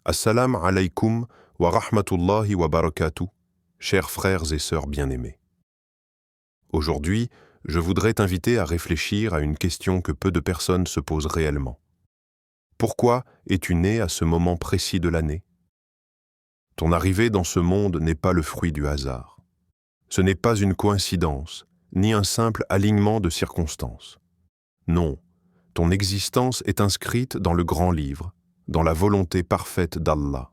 Assalamu alaykum wa rahmatullahi wa barakatuh, chers frères et sœurs bien-aimés. Aujourd'hui, je voudrais t'inviter à réfléchir à une question que peu de personnes se posent réellement. Pourquoi es-tu né à ce moment précis de l'année? Ton arrivée dans ce monde n'est pas le fruit du hasard. Ce n'est pas une coïncidence, ni un simple alignement de circonstances. Non, ton existence est inscrite dans le grand livre, dans la volonté parfaite d'Allah.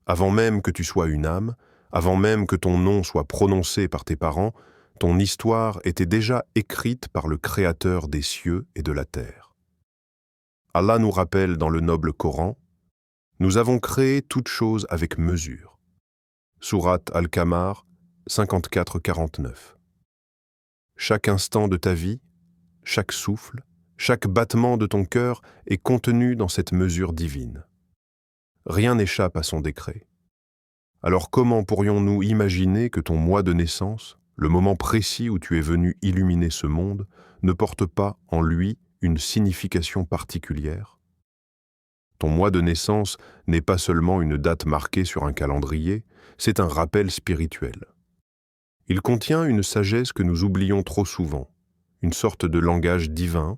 Avant même que tu sois une âme, avant même que ton nom soit prononcé par tes parents, ton histoire était déjà écrite par le Créateur des cieux et de la terre. Allah nous rappelle dans le noble Coran, « Nous avons créé toutes choses avec mesure. » Sourate Al-Qamar 54-49. Chaque instant de ta vie, chaque souffle, chaque battement de ton cœur est contenu dans cette mesure divine. Rien n'échappe à son décret. Alors comment pourrions-nous imaginer que ton mois de naissance, le moment précis où tu es venu illuminer ce monde, ne porte pas en lui une signification particulière? Ton mois de naissance n'est pas seulement une date marquée sur un calendrier, c'est un rappel spirituel. Il contient une sagesse que nous oublions trop souvent, une sorte de langage divin,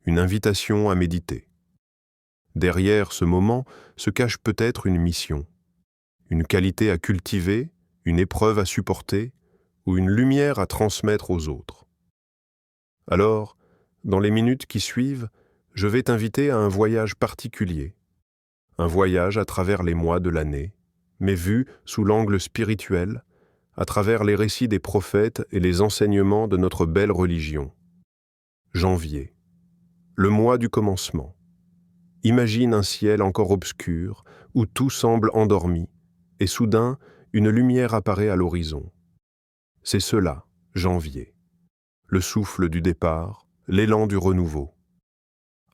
une invitation à méditer. Derrière ce moment se cache peut-être une mission, une qualité à cultiver, une épreuve à supporter ou une lumière à transmettre aux autres. Alors, dans les minutes qui suivent, je vais t'inviter à un voyage particulier, un voyage à travers les mois de l'année, mais vu sous l'angle spirituel, à travers les récits des prophètes et les enseignements de notre belle religion. Janvier, le mois du commencement. Imagine un ciel encore obscur, où tout semble endormi, et soudain, une lumière apparaît à l'horizon. C'est cela, janvier. Le souffle du départ, l'élan du renouveau.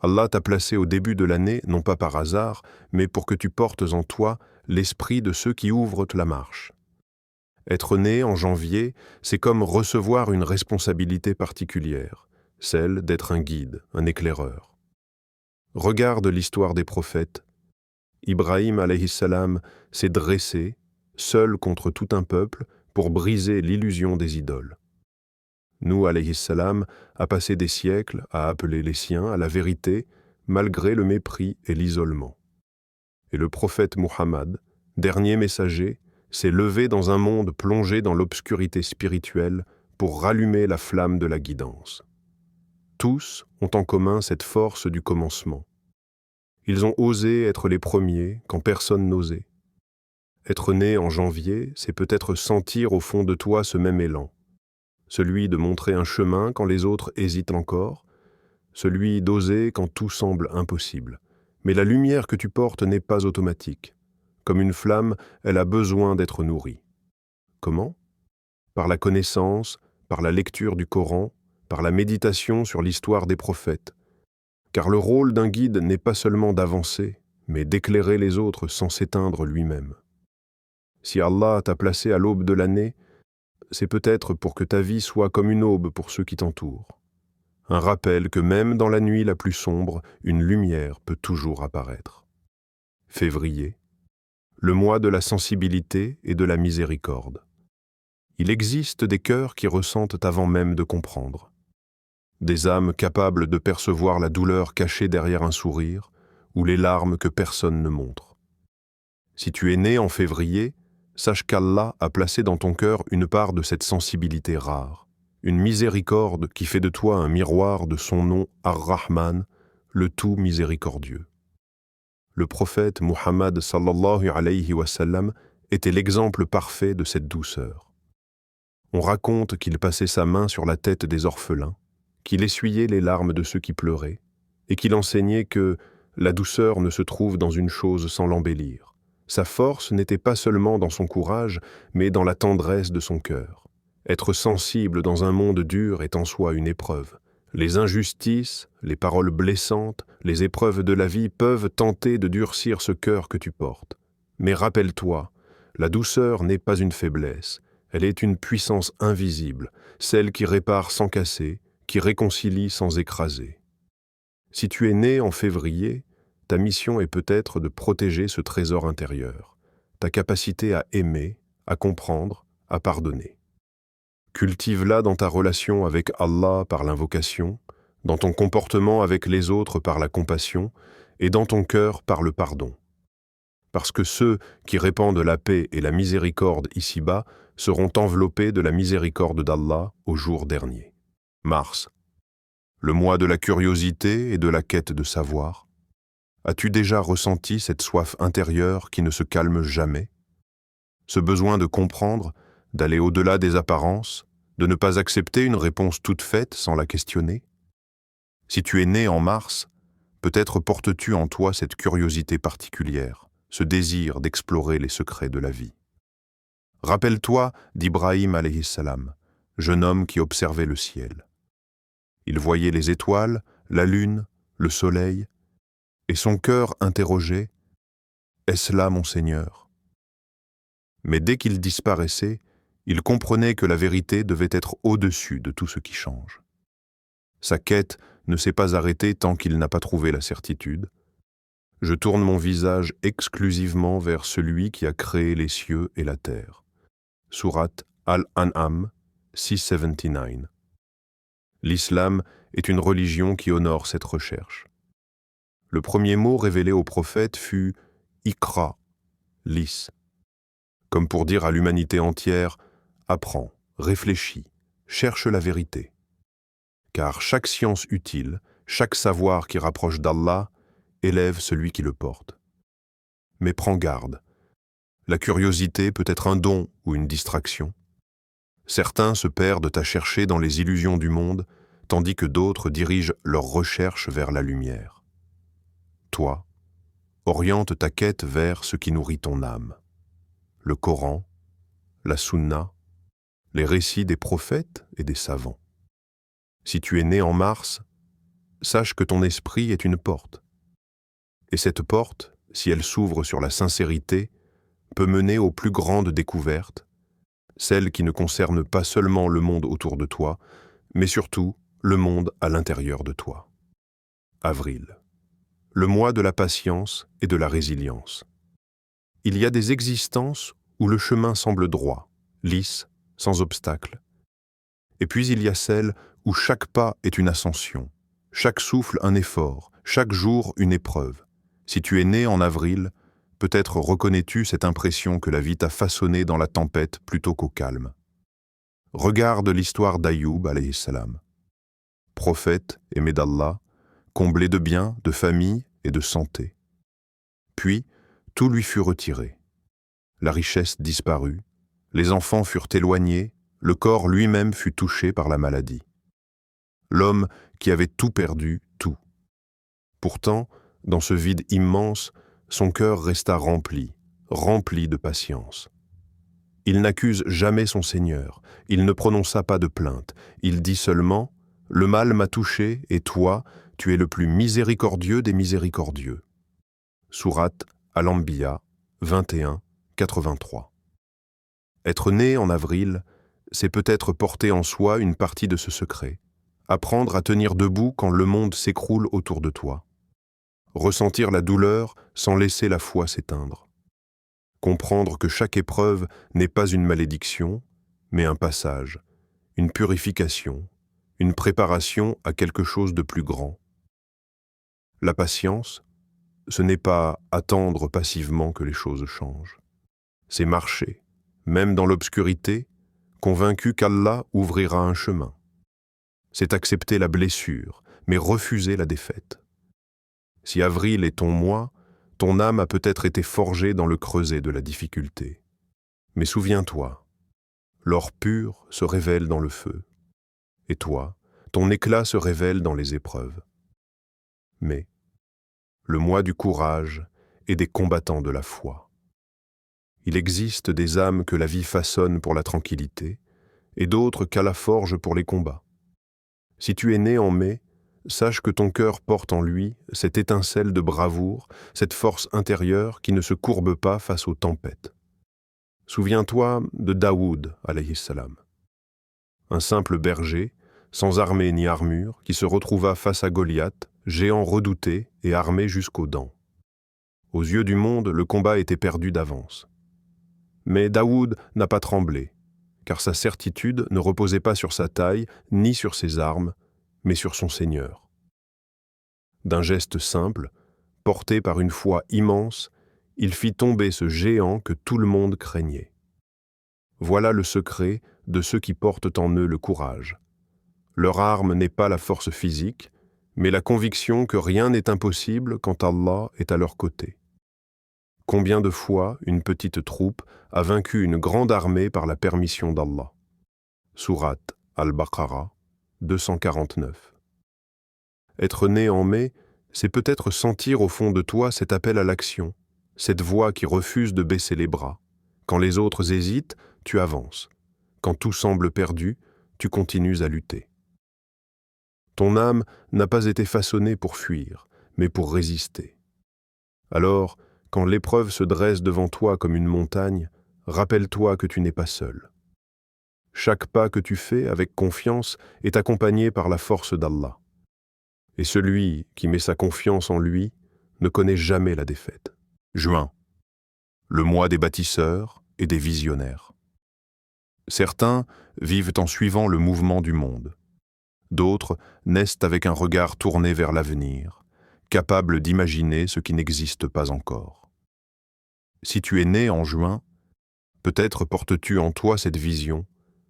Allah t'a placé au début de l'année, non pas par hasard, mais pour que tu portes en toi l'esprit de ceux qui ouvrent la marche. Être né en janvier, c'est comme recevoir une responsabilité particulière, celle d'être un guide, un éclaireur. Regarde l'histoire des prophètes. Ibrahim alayhi salam s'est dressé, seul contre tout un peuple, pour briser l'illusion des idoles. Nous alayhi salam a passé des siècles à appeler les siens à la vérité, malgré le mépris et l'isolement. Et le prophète Muhammad, dernier messager, s'est levé dans un monde plongé dans l'obscurité spirituelle pour rallumer la flamme de la guidance. Tous ont en commun cette force du commencement. Ils ont osé être les premiers quand personne n'osait. Être né en janvier, c'est peut-être sentir au fond de toi ce même élan. Celui de montrer un chemin quand les autres hésitent encore, celui d'oser quand tout semble impossible. Mais la lumière que tu portes n'est pas automatique. Comme une flamme, elle a besoin d'être nourrie. Comment? Par la connaissance, par la lecture du Coran, par la méditation sur l'histoire des prophètes. Car le rôle d'un guide n'est pas seulement d'avancer, mais d'éclairer les autres sans s'éteindre lui-même. Si Allah t'a placé à l'aube de l'année, c'est peut-être pour que ta vie soit comme une aube pour ceux qui t'entourent. Un rappel que même dans la nuit la plus sombre, une lumière peut toujours apparaître. Février, le mois de la sensibilité et de la miséricorde. Il existe des cœurs qui ressentent avant même de comprendre. Des âmes capables de percevoir la douleur cachée derrière un sourire ou les larmes que personne ne montre. Si tu es né en février, sache qu'Allah a placé dans ton cœur une part de cette sensibilité rare, une miséricorde qui fait de toi un miroir de son nom Ar-Rahman, le tout miséricordieux. Le prophète Muhammad sallallahu alayhi wa sallam était l'exemple parfait de cette douceur. On raconte qu'il passait sa main sur la tête des orphelins, qu'il essuyait les larmes de ceux qui pleuraient, et qu'il enseignait que la douceur ne se trouve dans une chose sans l'embellir. Sa force n'était pas seulement dans son courage, mais dans la tendresse de son cœur. Être sensible dans un monde dur est en soi une épreuve. Les injustices, les paroles blessantes, les épreuves de la vie peuvent tenter de durcir ce cœur que tu portes. Mais rappelle-toi, la douceur n'est pas une faiblesse, elle est une puissance invisible, celle qui répare sans casser, qui réconcilie sans écraser. Si tu es né en février, ta mission est peut-être de protéger ce trésor intérieur, ta capacité à aimer, à comprendre, à pardonner. Cultive-la dans ta relation avec Allah par l'invocation, dans ton comportement avec les autres par la compassion et dans ton cœur par le pardon. Parce que ceux qui répandent la paix et la miséricorde ici-bas seront enveloppés de la miséricorde d'Allah au jour dernier. Mars. Le mois de la curiosité et de la quête de savoir. As-tu déjà ressenti cette soif intérieure qui ne se calme jamais? Ce besoin de comprendre, d'aller au-delà des apparences, de ne pas accepter une réponse toute faite sans la questionner? Si tu es né en mars, peut-être portes-tu en toi cette curiosité particulière, ce désir d'explorer les secrets de la vie. Rappelle-toi d'Ibrahim alayhi salam, jeune homme qui observait le ciel. Il voyait les étoiles, la lune, le soleil, et son cœur interrogeait « Est-ce là mon Seigneur ?» Mais dès qu'il disparaissait, il comprenait que la vérité devait être au-dessus de tout ce qui change. Sa quête ne s'est pas arrêtée tant qu'il n'a pas trouvé la certitude. Je tourne mon visage exclusivement vers celui qui a créé les cieux et la terre. Sourate Al-An'am 679. L'islam est une religion qui honore cette recherche. Le premier mot révélé au prophète fut « Iqra », lis, comme pour dire à l'humanité entière « Apprends, réfléchis, cherche la vérité ». Car chaque science utile, chaque savoir qui rapproche d'Allah, élève celui qui le porte. Mais prends garde, la curiosité peut être un don ou une distraction. Certains se perdent à chercher dans les illusions du monde, tandis que d'autres dirigent leurs recherches vers la lumière. Toi, oriente ta quête vers ce qui nourrit ton âme. Le Coran, la Sunna, les récits des prophètes et des savants. Si tu es né en mars, sache que ton esprit est une porte. Et cette porte, si elle s'ouvre sur la sincérité, peut mener aux plus grandes découvertes, celles qui ne concernent pas seulement le monde autour de toi, mais surtout le monde à l'intérieur de toi. Avril. Le mois de la patience et de la résilience. Il y a des existences où le chemin semble droit, lisse, sans obstacle. Et puis il y a celles où chaque pas est une ascension, chaque souffle un effort, chaque jour une épreuve. Si tu es né en avril, peut-être reconnais-tu cette impression que la vie t'a façonnée dans la tempête plutôt qu'au calme. Regarde l'histoire d'Ayoub alayhi salam. Prophète aimé d'Allah, comblé de biens, de famille et de santé. Puis, tout lui fut retiré. La richesse disparut, les enfants furent éloignés, le corps lui-même fut touché par la maladie. L'homme qui avait tout perdu, tout. Pourtant, dans ce vide immense, son cœur resta rempli de patience. Il n'accuse jamais son Seigneur, il ne prononça pas de plainte, il dit seulement « Le mal m'a touché, et toi, tu es le plus miséricordieux des miséricordieux. » Sourate Al-Anbiya 21, 83. Être né en avril, c'est peut-être porter en soi une partie de ce secret, apprendre à tenir debout quand le monde s'écroule autour de toi, ressentir la douleur sans laisser la foi s'éteindre, comprendre que chaque épreuve n'est pas une malédiction, mais un passage, une purification, une préparation à quelque chose de plus grand. La patience, ce n'est pas attendre passivement que les choses changent. C'est marcher, même dans l'obscurité, convaincu qu'Allah ouvrira un chemin. C'est accepter la blessure, mais refuser la défaite. Si avril est ton mois, ton âme a peut-être été forgée dans le creuset de la difficulté. Mais souviens-toi, l'or pur se révèle dans le feu. Et toi, ton éclat se révèle dans les épreuves. Mais le mois du courage et des combattants de la foi. Il existe des âmes que la vie façonne pour la tranquillité et d'autres qu'Allah forge pour les combats. Si tu es né en mai, sache que ton cœur porte en lui cette étincelle de bravoure, cette force intérieure qui ne se courbe pas face aux tempêtes. Souviens-toi de Daoud, alayhi salam. Un simple berger, sans armée ni armure, qui se retrouva face à Goliath, géant redouté et armé jusqu'aux dents. Aux yeux du monde, le combat était perdu d'avance. Mais Daoud n'a pas tremblé, car sa certitude ne reposait pas sur sa taille ni sur ses armes, mais sur son Seigneur. D'un geste simple, porté par une foi immense, il fit tomber ce géant que tout le monde craignait. Voilà le secret de ceux qui portent en eux le courage. Leur arme n'est pas la force physique, mais la conviction que rien n'est impossible quand Allah est à leur côté. Combien de fois une petite troupe a vaincu une grande armée par la permission d'Allah? Sourate Al-Baqarah 249. Être né en mai, c'est peut-être sentir au fond de toi cet appel à l'action, cette voix qui refuse de baisser les bras. Quand les autres hésitent, tu avances. Quand tout semble perdu, tu continues à lutter. Ton âme n'a pas été façonnée pour fuir, mais pour résister. Alors, quand l'épreuve se dresse devant toi comme une montagne, rappelle-toi que tu n'es pas seul. Chaque pas que tu fais avec confiance est accompagné par la force d'Allah. Et celui qui met sa confiance en lui ne connaît jamais la défaite. Juin, le mois des bâtisseurs et des visionnaires. Certains vivent en suivant le mouvement du monde. D'autres naissent avec un regard tourné vers l'avenir, capables d'imaginer ce qui n'existe pas encore. Si tu es né en juin, peut-être portes-tu en toi cette vision,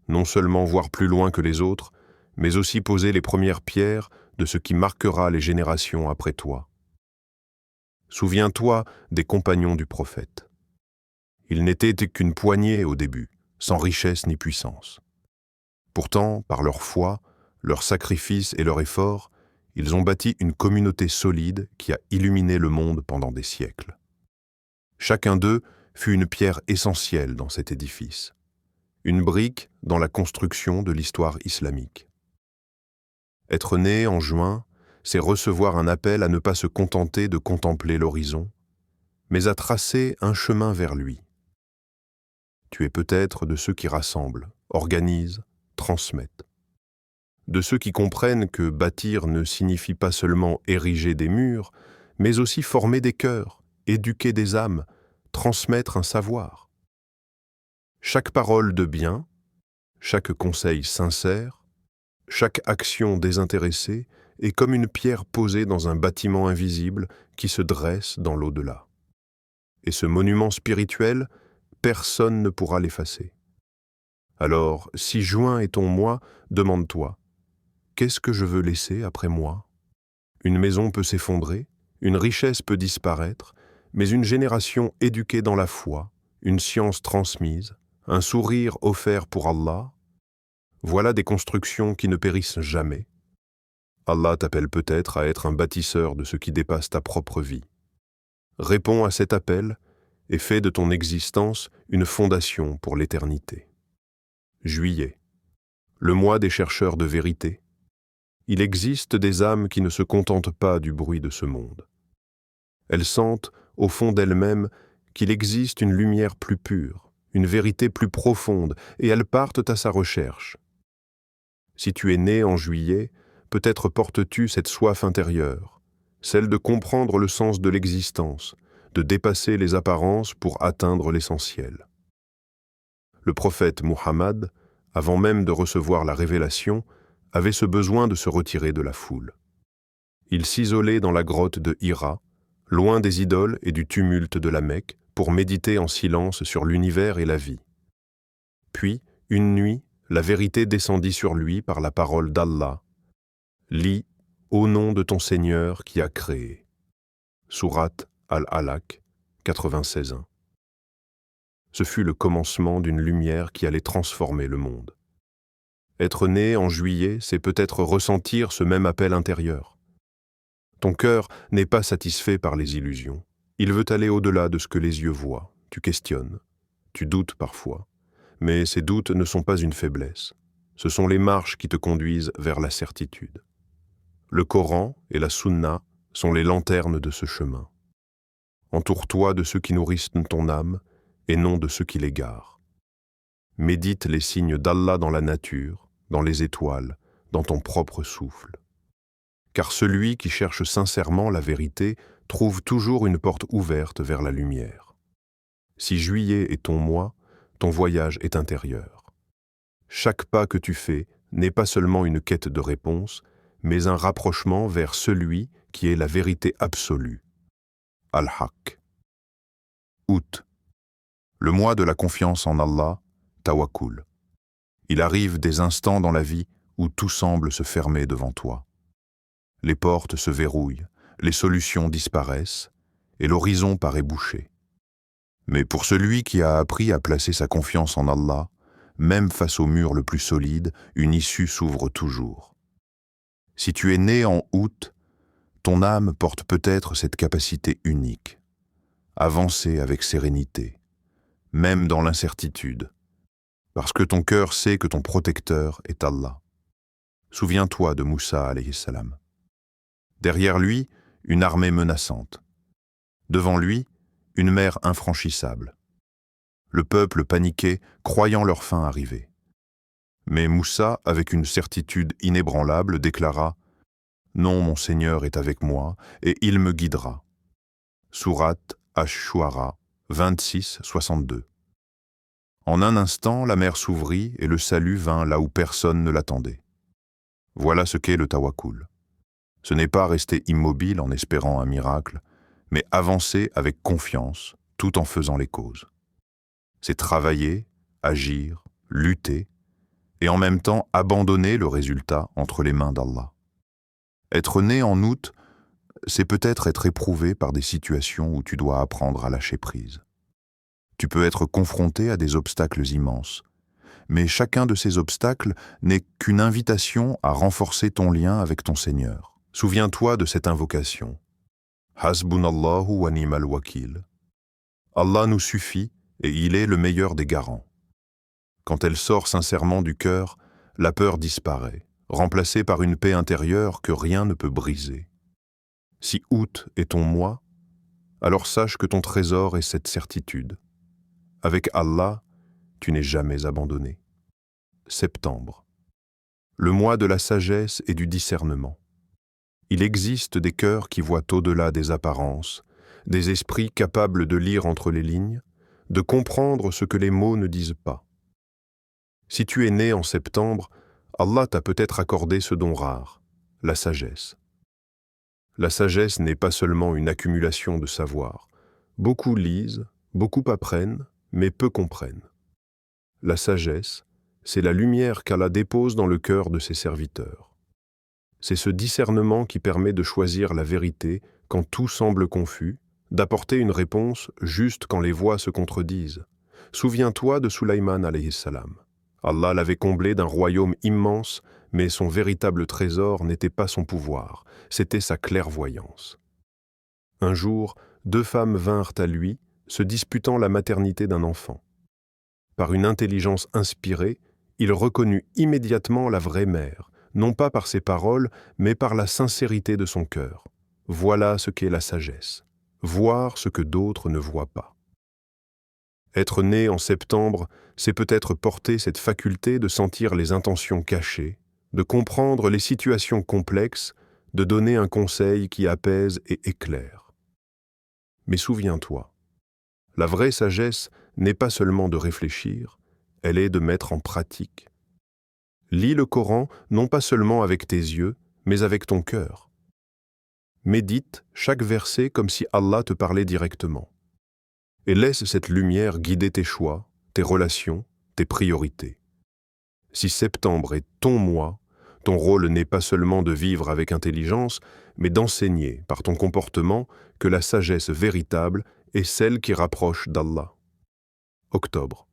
non seulement voir plus loin que les autres, mais aussi poser les premières pierres de ce qui marquera les générations après toi. Souviens-toi des compagnons du prophète. Ils n'étaient qu'une poignée au début, sans richesse ni puissance. Pourtant, par leur foi, leur sacrifice et leur effort, ils ont bâti une communauté solide qui a illuminé le monde pendant des siècles. Chacun d'eux fut une pierre essentielle dans cet édifice, une brique dans la construction de l'histoire islamique. Être né en juin, c'est recevoir un appel à ne pas se contenter de contempler l'horizon, mais à tracer un chemin vers lui. Tu es peut-être de ceux qui rassemblent, organisent, transmettent. De ceux qui comprennent que bâtir ne signifie pas seulement ériger des murs, mais aussi former des cœurs, éduquer des âmes, transmettre un savoir. Chaque parole de bien, chaque conseil sincère, chaque action désintéressée est comme une pierre posée dans un bâtiment invisible qui se dresse dans l'au-delà. Et ce monument spirituel, personne ne pourra l'effacer. Alors, si juin est ton mois, demande-toi, qu'est-ce que je veux laisser après moi? Une maison peut s'effondrer, une richesse peut disparaître, mais une génération éduquée dans la foi, une science transmise, un sourire offert pour Allah, voilà des constructions qui ne périssent jamais. Allah t'appelle peut-être à être un bâtisseur de ce qui dépasse ta propre vie. Réponds à cet appel et fais de ton existence une fondation pour l'éternité. Juillet, le mois des chercheurs de vérité. Il existe des âmes qui ne se contentent pas du bruit de ce monde. Elles sentent, au fond d'elles-mêmes, qu'il existe une lumière plus pure, une vérité plus profonde, et elles partent à sa recherche. Si tu es né en juillet, peut-être portes-tu cette soif intérieure, celle de comprendre le sens de l'existence, de dépasser les apparences pour atteindre l'essentiel. Le prophète Muhammad, avant même de recevoir la révélation, avait ce besoin de se retirer de la foule. Il s'isolait dans la grotte de Hira, loin des idoles et du tumulte de la Mecque, pour méditer en silence sur l'univers et la vie. Puis, une nuit, la vérité descendit sur lui par la parole d'Allah. « Lis au nom de ton Seigneur qui a créé. » Sourate Al-Alaq 96.1. Ce fut le commencement d'une lumière qui allait transformer le monde. Être né en juillet, c'est peut-être ressentir ce même appel intérieur. Ton cœur n'est pas satisfait par les illusions. Il veut aller au-delà de ce que les yeux voient. Tu questionnes, tu doutes parfois. Mais ces doutes ne sont pas une faiblesse. Ce sont les marches qui te conduisent vers la certitude. Le Coran et la Sunna sont les lanternes de ce chemin. Entoure-toi de ceux qui nourrissent ton âme et non de ceux qui l'égarent. Médite les signes d'Allah dans la nature, dans les étoiles, dans ton propre souffle. Car celui qui cherche sincèrement la vérité trouve toujours une porte ouverte vers la lumière. Si juillet est ton mois, ton voyage est intérieur. Chaque pas que tu fais n'est pas seulement une quête de réponse, mais un rapprochement vers celui qui est la vérité absolue. Al-Haq. Août. Le mois de la confiance en Allah, Tawakkul. Il arrive des instants dans la vie où tout semble se fermer devant toi. Les portes se verrouillent, les solutions disparaissent, et l'horizon paraît bouché. Mais pour celui qui a appris à placer sa confiance en Allah, même face au mur le plus solide, une issue s'ouvre toujours. Si tu es né en août, ton âme porte peut-être cette capacité unique. Avancer avec sérénité, même dans l'incertitude, parce que ton cœur sait que ton protecteur est Allah. Souviens-toi de Moussa alayhi salam. Derrière lui, une armée menaçante. Devant lui, une mer infranchissable. Le peuple paniquait, croyant leur fin arriver. Mais Moussa, avec une certitude inébranlable, déclara « Non, mon Seigneur est avec moi, et il me guidera. » Sourate Ash-Shu'ara 26-62. En un instant, la mer s'ouvrit et le salut vint là où personne ne l'attendait. Voilà ce qu'est le tawakkul. Ce n'est pas rester immobile en espérant un miracle, mais avancer avec confiance, tout en faisant les causes. C'est travailler, agir, lutter, et en même temps abandonner le résultat entre les mains d'Allah. Être né en août, c'est peut-être être éprouvé par des situations où tu dois apprendre à lâcher prise. Tu peux être confronté à des obstacles immenses, mais chacun de ces obstacles n'est qu'une invitation à renforcer ton lien avec ton Seigneur. Souviens-toi de cette invocation. Hasbunallahu wa ni'mal wakil. Allah nous suffit et il est le meilleur des garants. Quand elle sort sincèrement du cœur, la peur disparaît, remplacée par une paix intérieure que rien ne peut briser. Si août est ton mois, alors sache que ton trésor est cette certitude. Avec Allah, tu n'es jamais abandonné. Septembre. Le mois de la sagesse et du discernement. Il existe des cœurs qui voient au-delà des apparences, des esprits capables de lire entre les lignes, de comprendre ce que les mots ne disent pas. Si tu es né en septembre, Allah t'a peut-être accordé ce don rare, la sagesse. La sagesse n'est pas seulement une accumulation de savoir. Beaucoup lisent, beaucoup apprennent, mais peu comprennent. La sagesse, c'est la lumière qu'Allah dépose dans le cœur de ses serviteurs. C'est ce discernement qui permet de choisir la vérité quand tout semble confus, d'apporter une réponse juste quand les voix se contredisent. Souviens-toi de Sulayman alayhi salam. Allah l'avait comblé d'un royaume immense, mais son véritable trésor n'était pas son pouvoir, c'était sa clairvoyance. Un jour, 2 femmes vinrent à lui, se disputant la maternité d'un enfant. Par une intelligence inspirée, il reconnut immédiatement la vraie mère, non pas par ses paroles, mais par la sincérité de son cœur. Voilà ce qu'est la sagesse, voir ce que d'autres ne voient pas. Être né en septembre, c'est peut-être porter cette faculté de sentir les intentions cachées, de comprendre les situations complexes, de donner un conseil qui apaise et éclaire. Mais souviens-toi, la vraie sagesse n'est pas seulement de réfléchir, elle est de mettre en pratique. Lis le Coran non pas seulement avec tes yeux, mais avec ton cœur. Médite chaque verset comme si Allah te parlait directement. Et laisse cette lumière guider tes choix, tes relations, tes priorités. Si septembre est ton mois, ton rôle n'est pas seulement de vivre avec intelligence, mais d'enseigner par ton comportement que la sagesse véritable est celle qui rapproche d'Allah. Octobre.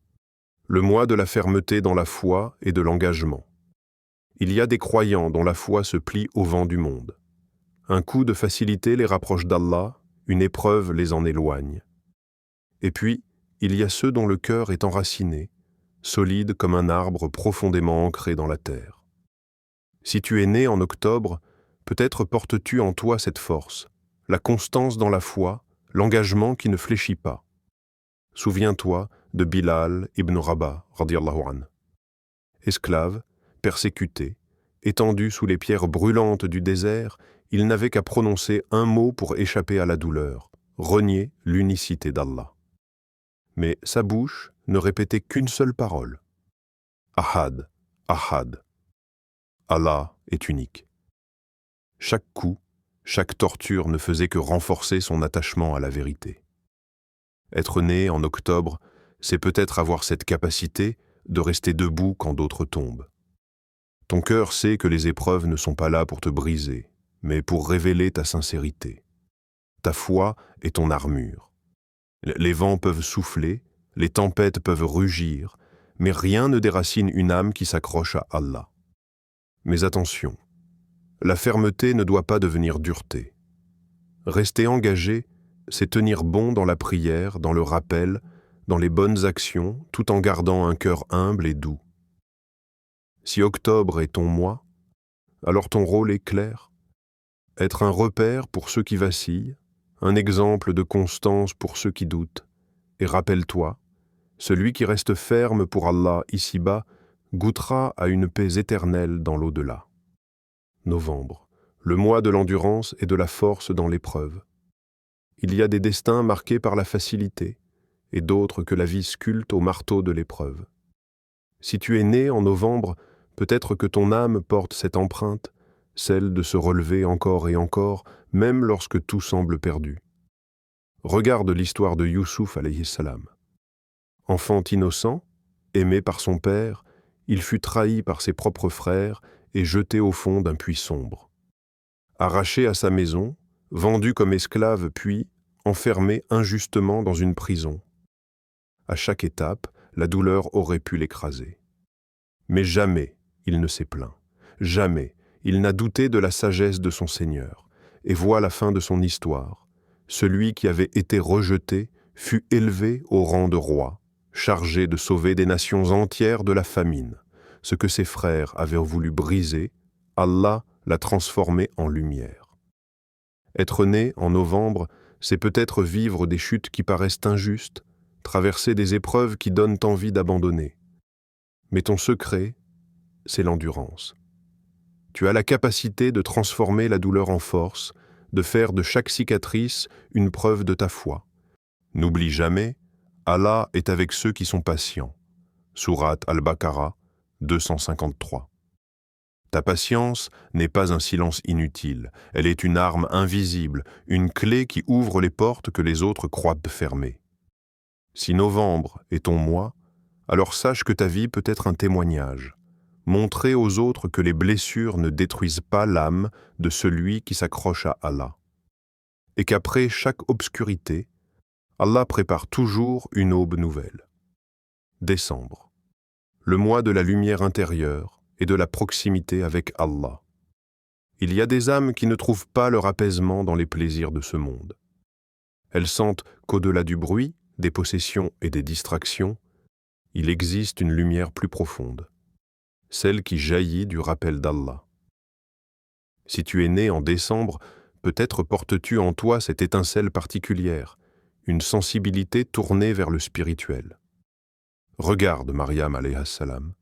Le mois de la fermeté dans la foi et de l'engagement. Il y a des croyants dont la foi se plie au vent du monde. Un coup de facilité les rapproche d'Allah, une épreuve les en éloigne. Et puis, il y a ceux dont le cœur est enraciné, solide comme un arbre profondément ancré dans la terre. Si tu es né en octobre, peut-être portes-tu en toi cette force, la constance dans la foi, l'engagement qui ne fléchit pas. Souviens-toi de Bilal ibn Rabah, radiyallahu anhu. Esclave, persécuté, étendu sous les pierres brûlantes du désert, il n'avait qu'à prononcer un mot pour échapper à la douleur, renier l'unicité d'Allah. Mais sa bouche ne répétait qu'une seule parole. Ahad, Ahad. Allah est unique. Chaque coup, chaque torture ne faisait que renforcer son attachement à la vérité. Être né en octobre, c'est peut-être avoir cette capacité de rester debout quand d'autres tombent. Ton cœur sait que les épreuves ne sont pas là pour te briser, mais pour révéler ta sincérité. Ta foi est ton armure. Les vents peuvent souffler, les tempêtes peuvent rugir, mais rien ne déracine une âme qui s'accroche à Allah. Mais attention, la fermeté ne doit pas devenir dureté. Rester engagé, c'est tenir bon dans la prière, dans le rappel, dans les bonnes actions, tout en gardant un cœur humble et doux. Si octobre est ton mois, alors ton rôle est clair. Être un repère pour ceux qui vacillent, un exemple de constance pour ceux qui doutent. Et rappelle-toi, celui qui reste ferme pour Allah ici-bas goûtera à une paix éternelle dans l'au-delà. Novembre, le mois de l'endurance et de la force dans l'épreuve. Il y a des destins marqués par la facilité et d'autres que la vie sculpte au marteau de l'épreuve. Si tu es né en novembre, peut-être que ton âme porte cette empreinte, celle de se relever encore et encore, même lorsque tout semble perdu. Regarde l'histoire de Youssouf alayhi salam. Enfant innocent, aimé par son père, il fut trahi par ses propres frères et jeté au fond d'un puits sombre. Arraché à sa maison, vendu comme esclave puis enfermé injustement dans une prison. À chaque étape, la douleur aurait pu l'écraser. Mais jamais il ne s'est plaint. Jamais il n'a douté de la sagesse de son Seigneur. Et vois la fin de son histoire. Celui qui avait été rejeté fut élevé au rang de roi, chargé de sauver des nations entières de la famine. Ce que ses frères avaient voulu briser, Allah l'a transformé en lumière. Être né en novembre, c'est peut-être vivre des chutes qui paraissent injustes, traverser des épreuves qui donnent envie d'abandonner. Mais ton secret, c'est l'endurance. Tu as la capacité de transformer la douleur en force, de faire de chaque cicatrice une preuve de ta foi. N'oublie jamais, Allah est avec ceux qui sont patients. Sourate Al-Baqarah 253. Ta patience n'est pas un silence inutile, elle est une arme invisible, une clé qui ouvre les portes que les autres croient fermées. Si novembre est ton mois, alors sache que ta vie peut être un témoignage. Montrer aux autres que les blessures ne détruisent pas l'âme de celui qui s'accroche à Allah. Et qu'après chaque obscurité, Allah prépare toujours une aube nouvelle. Décembre, le mois de la lumière intérieure et de la proximité avec Allah. Il y a des âmes qui ne trouvent pas leur apaisement dans les plaisirs de ce monde. Elles sentent qu'au-delà du bruit, des possessions et des distractions, il existe une lumière plus profonde, celle qui jaillit du rappel d'Allah. Si tu es né en décembre, peut-être portes-tu en toi cette étincelle particulière, une sensibilité tournée vers le spirituel. Regarde Mariam alayhi salam.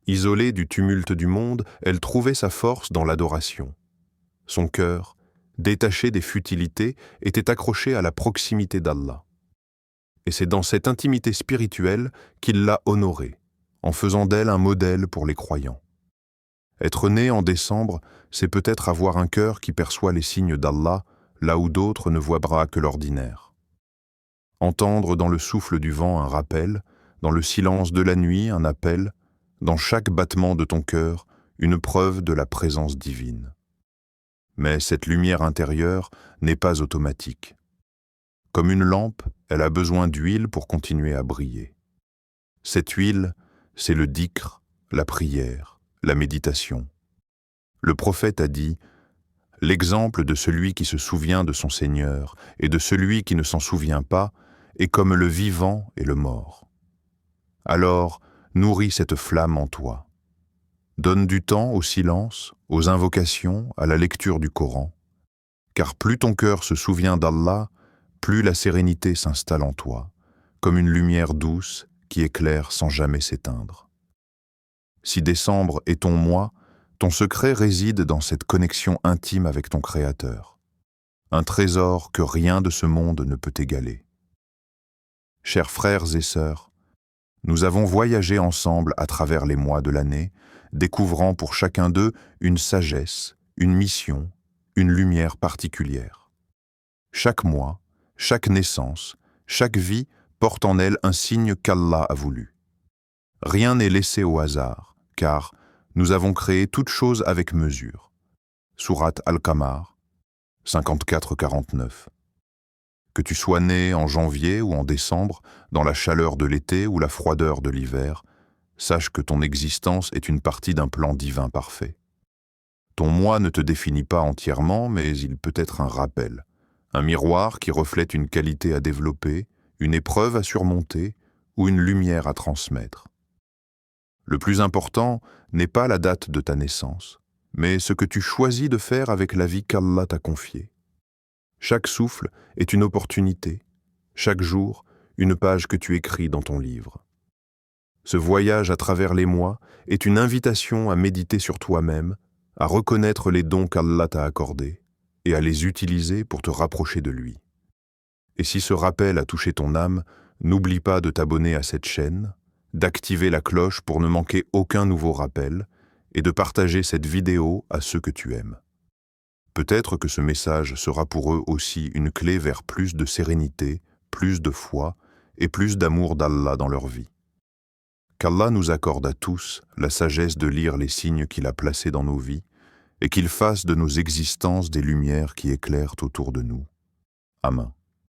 Isolée du tumulte du monde, elle trouvait sa force dans l'adoration. Son cœur, détaché des futilités, était accroché à la proximité d'Allah. Et c'est dans cette intimité spirituelle qu'il l'a honorée, en faisant d'elle un modèle pour les croyants. Être né en décembre, c'est peut-être avoir un cœur qui perçoit les signes d'Allah, là où d'autres ne voient que l'ordinaire. Entendre dans le souffle du vent un rappel, dans le silence de la nuit un appel, dans chaque battement de ton cœur, une preuve de la présence divine. Mais cette lumière intérieure n'est pas automatique. Comme une lampe, elle a besoin d'huile pour continuer à briller. Cette huile, c'est le dhikr, la prière, la méditation. Le prophète a dit « L'exemple de celui qui se souvient de son Seigneur et de celui qui ne s'en souvient pas est comme le vivant et le mort. » Alors, nourris cette flamme en toi. Donne du temps au silence, aux invocations, à la lecture du Coran. Car plus ton cœur se souvient d'Allah, plus la sérénité s'installe en toi, comme une lumière douce qui éclaire sans jamais s'éteindre. Si décembre est ton mois, Ton secret réside dans cette connexion intime avec ton Créateur, un trésor que rien de ce monde ne peut égaler. Chers frères et sœurs, nous avons voyagé ensemble à travers les mois de l'année, découvrant pour chacun d'eux une sagesse, une mission, une lumière particulière. Chaque mois, chaque naissance, chaque vie porte en elle un signe qu'Allah a voulu. Rien n'est laissé au hasard, car nous avons créé toute chose avec mesure. Sourate Al-Qamar, 54-49. Que tu sois né en janvier ou en décembre, dans la chaleur de l'été ou la froideur de l'hiver, sache que ton existence est une partie d'un plan divin parfait. Ton moi ne te définit pas entièrement, mais il peut être un rappel, un miroir qui reflète une qualité à développer, une épreuve à surmonter ou une lumière à transmettre. Le plus important n'est pas la date de ta naissance, mais ce que tu choisis de faire avec la vie qu'Allah t'a confiée. Chaque souffle est une opportunité, chaque jour, une page que tu écris dans ton livre. Ce voyage à travers les mois est une invitation à méditer sur toi-même, à reconnaître les dons qu'Allah t'a accordés et à les utiliser pour te rapprocher de lui. Et si ce rappel a touché ton âme, n'oublie pas de t'abonner à cette chaîne, d'activer la cloche pour ne manquer aucun nouveau rappel et de partager cette vidéo à ceux que tu aimes. Peut-être que ce message sera pour eux aussi une clé vers plus de sérénité, plus de foi et plus d'amour d'Allah dans leur vie. Qu'Allah nous accorde à tous la sagesse de lire les signes qu'il a placés dans nos vies et qu'il fasse de nos existences des lumières qui éclairent autour de nous. Amen.